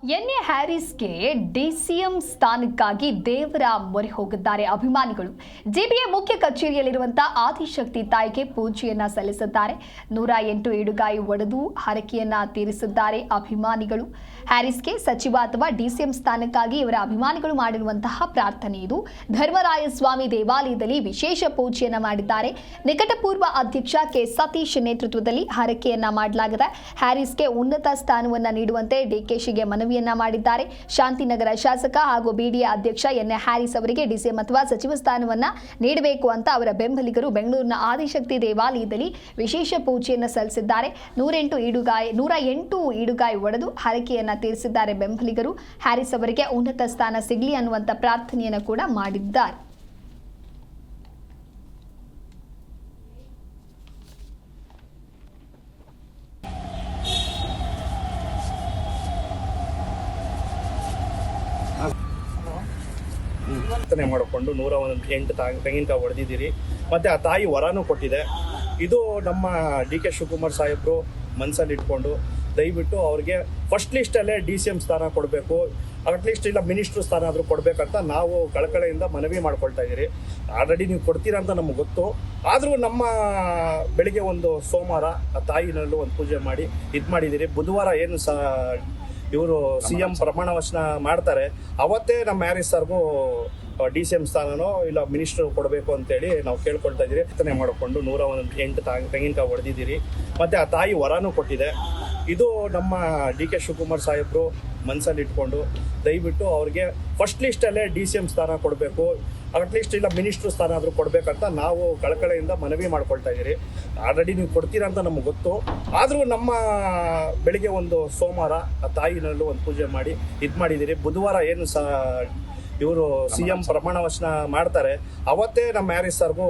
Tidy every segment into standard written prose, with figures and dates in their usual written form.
N A ಹ್ಯಾರಿಸ್ಗೆ DCM ಸ್ಥಾನಕ್ಕಾಗಿ ದೇವರ ಮೊರೆ ಹೋಗಿದ್ದಾರೆ ಅಭಿಮಾನಿಗಳು. ಜೆಬಿಎ ಮುಖ್ಯ ಕಚೇರಿಯಲ್ಲಿರುವಂತಹ ಆದಿಶಕ್ತಿ ತಾಯಿಗೆ ಪೂಜೆಯನ್ನ ಸಲ್ಲಿಸಿದ್ದಾರೆ. 108 ಇಡುಗಾಯಿ ಒಡೆದು ಹರಕೆಯನ್ನ ತೀರಿಸಿದ್ದಾರೆ ಅಭಿಮಾನಿಗಳು. ಹ್ಯಾರಿಸ್ಗೆ ಸಚಿವ ಅಥವಾ ಡಿಸಿಎಂ ಸ್ಥಾನಕ್ಕಾಗಿ ಇವರ ಅಭಿಮಾನಿಗಳು ಮಾಡಿರುವಂತಹ ಪ್ರಾರ್ಥನೆ ಇದು. ಧರ್ಮರಾಯಸ್ವಾಮಿ ದೇವಾಲಯದಲ್ಲಿ ವಿಶೇಷ ಪೂಜೆಯನ್ನ ಮಾಡಿದ್ದಾರೆ. ನಿಕಟಪೂರ್ವ ಅಧ್ಯಕ್ಷ ಕೆ ಸತೀಶ್ ನೇತೃತ್ವದಲ್ಲಿ ಹರಕೆಯನ್ನ ಮಾಡಲಾಗಿದೆ. ಹ್ಯಾರಿಸ್ಗೆ ಉನ್ನತ ಸ್ಥಾನವನ್ನ ನೀಡುವಂತೆ ಡಿಕೆಶಿಗೆ ಮನವಿ ಮಾಡಿದ್ದಾರೆ. ಶಾಂತಿನಗರ ಶಾಸಕ ಹಾಗೂ ಬಿಡಿಎ ಅಧ್ಯಕ್ಷ ಎನ್ಎ ಹ್ಯಾರಿಸ್ ಅವರಿಗೆ ಡಿಸಿಎಂ ಅಥವಾ ಸಚಿವ ಸ್ಥಾನವನ್ನ ನೀಡಬೇಕು ಅಂತ ಅವರ ಬೆಂಬಲಿಗರು ಬೆಂಗಳೂರಿನ ಆದಿಶಕ್ತಿ ದೇವಾಲಯದಲ್ಲಿ ವಿಶೇಷ ಪೂಜೆಯನ್ನು ಸಲ್ಲಿಸಿದ್ದಾರೆ. 108 ಈಡುಗಾಯಿ ಒಡೆದು ಹರಕೆಯನ್ನ ತೀರಿಸಿದ್ದಾರೆ ಬೆಂಬಲಿಗರು. ಹ್ಯಾರಿಸ್ ಅವರಿಗೆ ಉನ್ನತ ಸ್ಥಾನ ಸಿಗಲಿ ಅನ್ನುವಂತ ಪ್ರಾರ್ಥನೆಯನ್ನು ಕೂಡ ಮಾಡಿದ್ದಾರೆ. ಪ್ರಾರ್ಥನೆ ಮಾಡಿಕೊಂಡು 108 ತೆಂಗಿನಕಾಯಿ ಹೊಡೆದಿದ್ದೀರಿ. ಮತ್ತು ಆ ತಾಯಿ ವರನೂ ಕೊಟ್ಟಿದೆ. ಇದು ನಮ್ಮ ಡಿ ಕೆ ಶಿವಕುಮಾರ್ ಸಾಹೇಬರು ಮನಸ್ಸಲ್ಲಿ ಇಟ್ಕೊಂಡು ದಯವಿಟ್ಟು ಅವ್ರಿಗೆ ಫಸ್ಟ್ ಲಿಸ್ಟಲ್ಲೇ DCM ಸ್ಥಾನ ಕೊಡಬೇಕು, ಅಟ್ಲೀಸ್ಟ್ ಇಲ್ಲ ಮಿನಿಸ್ಟ್ರು ಸ್ಥಾನ ಆದರೂ ಕೊಡಬೇಕಂತ ನಾವು ಕಳಕಳಿಯಿಂದ ಮನವಿ ಮಾಡ್ಕೊಳ್ತಾ ಇದ್ದೀರಿ. ಆಲ್ರೆಡಿ ನೀವು ಕೊಡ್ತೀರಾ ಅಂತ ನಮಗೆ ಗೊತ್ತು. ಆದರೂ ನಮ್ಮ ಬೆಳಿಗ್ಗೆ ಒಂದು ಸೋಮವಾರ ಆ ತಾಯಿನಲ್ಲೂ ಒಂದು ಪೂಜೆ ಮಾಡಿ ಇದು ಮಾಡಿದ್ದೀರಿ. ಬುಧವಾರ ಏನು ಇವರು CM ಪ್ರಮಾಣ ವಚನ ಮಾಡ್ತಾರೆ, ಅವತ್ತೇ ನಮ್ಮ ಹ್ಯಾರಿಸ್ ಸರ್ಗೂ DCM ಸ್ಥಾನನೋ ಇಲ್ಲ ಮಿನಿಸ್ಟ್ರು ಕೊಡಬೇಕು ಅಂತೇಳಿ ನಾವು ಕೇಳ್ಕೊಳ್ತಾ ಇದ್ದೀರಿ. ಪ್ರಾರ್ಥನೆ ಮಾಡಿಕೊಂಡು 108 ತೆಂಗಿನಕಾಯಿ ಹೊಡೆದಿದ್ದೀರಿ. ಮತ್ತು ಆ ತಾಯಿ ವರನೂ ಕೊಟ್ಟಿದೆ. ಇದು ನಮ್ಮ ಡಿ ಕೆ ಶಿವಕುಮಾರ್ ಸಾಹೇಬರು ಮನಸ್ಸಲ್ಲಿ ಇಟ್ಕೊಂಡು ದಯವಿಟ್ಟು ಅವ್ರಿಗೆ ಫಸ್ಟ್ ಲಿಸ್ಟಲ್ಲೇ DCM ಸ್ಥಾನ ಕೊಡಬೇಕು, ಅಟ್ಲೀಸ್ಟ್ ಇಲ್ಲ ಮಿನಿಸ್ಟ್ರು ಸ್ಥಾನ ಆದರೂ ಕೊಡಬೇಕಂತ ನಾವು ಕಳಕಳಿಯಿಂದ ಮನವಿ ಮಾಡ್ಕೊಳ್ತಾ ಇದ್ದೀರಿ. ಆಲ್ರೆಡಿ ನೀವು ಕೊಡ್ತೀರಾ ಅಂತ ನಮಗೆ ಗೊತ್ತು. ಆದರೂ ನಮ್ಮ ಬೆಳಿಗ್ಗೆ ಒಂದು ಸೋಮವಾರ ಆ ತಾಯಿನಲ್ಲೂ ಒಂದು ಪೂಜೆ ಮಾಡಿ ಇದು ಮಾಡಿದ್ದೀರಿ. ಬುಧವಾರ ಏನು ಇವರು CM ಪ್ರಮಾಣ ವಚನ ಮಾಡ್ತಾರೆ, ಅವತ್ತೇ ನಮ್ಮ ಹ್ಯಾರಿಸ್ ಸರ್ಗೂ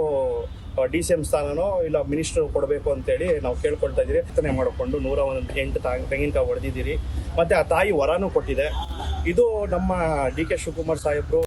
DCM ಸ್ಥಾನನೋ ಇಲ್ಲ ಮಿನಿಸ್ಟ್ರು ಕೊಡಬೇಕು ಅಂತೇಳಿ ನಾವು ಕೇಳ್ಕೊಳ್ತಾ ಇದ್ದೀರಿ. ಪ್ರಾರ್ಥನೆ ಮಾಡಿಕೊಂಡು 108 ತೆಂಗಿನಕಾಯಿ ಹೊಡೆದಿದ್ದೀರಿ. ಮತ್ತು ಆ ತಾಯಿ ವರನೂ ಕೊಟ್ಟಿದೆ. ಇದು ನಮ್ಮ ಡಿ ಕೆ ಶಿವಕುಮಾರ್ ಸಾಹೇಬರು